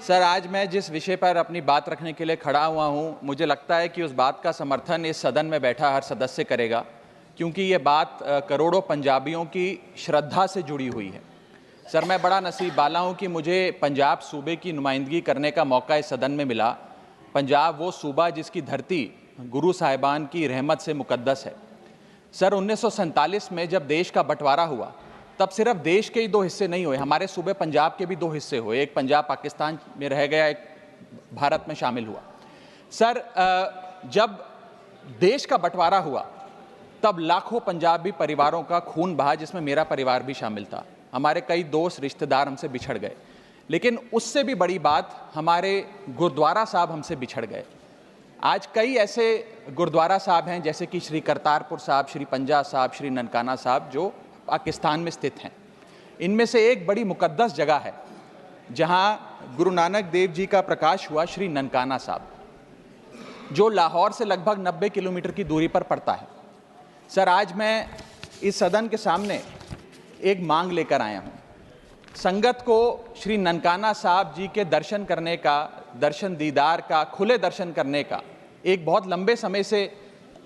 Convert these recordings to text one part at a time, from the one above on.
Sir, आज मैं जिस विषय पर अपनी बात रखने के लिए खड़ा हुआ हूं, मुझे लगता है कि उस बात का समर्थन इस सदन में बैठा हर सदस्य करेगा, क्योंकि ये बात करोड़ों पंजाबियों की श्रद्धा से जुड़ी हुई है। सर, मैं बड़ा नसीब वाला हूं कि मुझे पंजाब सूबे की नुमाइंदगी करने का मौका इस सदन में मिला। पंजाब वो सूबा जिसकी धरती गुरु साहिबान की रहमत से मुकद्दस है। सर, 1947 में जब देश का बंटवारा हुआ, तब सिर्फ देश के ही दो हिस्से नहीं हुए, हमारे सूबे पंजाब के भी दो हिस्से हुए। एक पंजाब पाकिस्तान में रह गया, एक भारत में शामिल हुआ। सर, जब देश का बंटवारा हुआ तब लाखों पंजाबी परिवारों का खून बहा, जिसमें मेरा परिवार भी शामिल था। हमारे कई दोस्त रिश्तेदार हमसे बिछड़ गए, लेकिन उससे भी बड़ी बात, हमारे गुरुद्वारा साहब हमसे बिछड़ गए। आज कई ऐसे गुरुद्वारा साहब हैं, जैसे कि श्री करतारपुर साहब, श्री पंजा साहब, श्री ननकाना साहब, जो पाकिस्तान में स्थित हैं। इनमें से एक बड़ी मुकद्दस जगह है जहां गुरु नानक देव जी का प्रकाश हुआ, श्री ननकाना साहब, जो लाहौर से लगभग 90 किलोमीटर की दूरी पर पड़ता है। सर, आज मैं इस सदन के सामने एक मांग लेकर आया हूं। संगत को श्री ननकाना साहब जी के दर्शन करने का, दर्शन दीदार का, खुले दर्शन करने का एक बहुत लंबे समय से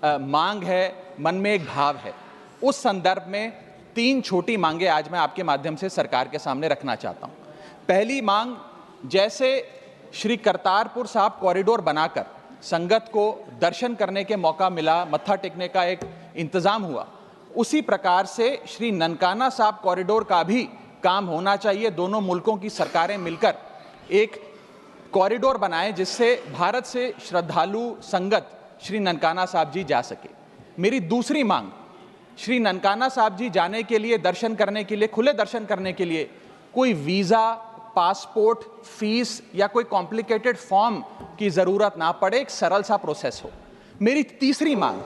मांग है, मन में एक भाव है। उस संदर्भ में 3 छोटी मांगे आज मैं आपके माध्यम से सरकार के सामने रखना चाहता हूं। पहली मांग, जैसे श्री करतारपुर साहब कॉरिडोर बनाकर संगत को दर्शन करने के मौका मिला, मत्था टेकने का एक इंतजाम हुआ, उसी प्रकार से श्री ननकाना साहब कॉरिडोर का भी काम होना चाहिए। दोनों मुल्कों की सरकारें मिलकर एक कॉरिडोर बनाएं, जिससे भारत से श्रद्धालु संगत श्री ननकाना साहब जी जा सके। मेरी दूसरी मांग, श्री ननकाना साहब जी जाने के लिए, दर्शन करने के लिए, खुले दर्शन करने के लिए कोई वीज़ा, पासपोर्ट, फीस या कोई कॉम्प्लिकेटेड फॉर्म की ज़रूरत ना पड़े, एक सरल सा प्रोसेस हो। मेरी तीसरी मांग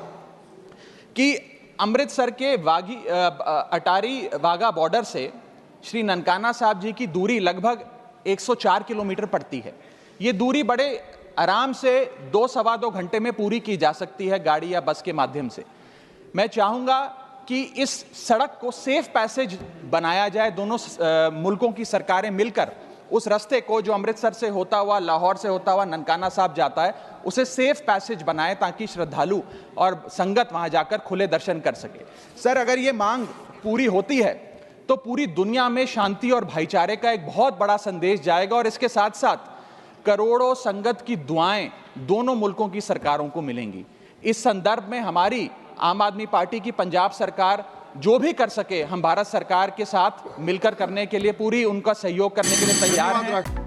कि अमृतसर के अटारी वाघा बॉर्डर से श्री ननकाना साहब जी की दूरी लगभग 104 किलोमीटर पड़ती है। ये दूरी बड़े आराम से 2-2.25 घंटे में पूरी की जा सकती है, गाड़ी या बस के माध्यम से। मैं चाहूँगा कि इस सड़क को सेफ पैसेज बनाया जाए। दोनों मुल्कों की सरकारें मिलकर उस रास्ते को, जो अमृतसर से होता हुआ, लाहौर से होता हुआ ननकाना साहब जाता है, उसे सेफ पैसेज बनाएं, ताकि श्रद्धालु और संगत वहाँ जाकर खुले दर्शन कर सके। सर, अगर ये मांग पूरी होती है तो पूरी दुनिया में शांति और भाईचारे का एक बहुत बड़ा संदेश जाएगा, और इसके साथ साथ करोड़ों संगत की दुआएं दोनों मुल्कों की सरकारों को मिलेंगी। इस संदर्भ में हमारी आम आदमी पार्टी की पंजाब सरकार जो भी कर सके, हम भारत सरकार के साथ मिलकर करने के लिए, पूरी उनका सहयोग करने के लिए तैयार हैं।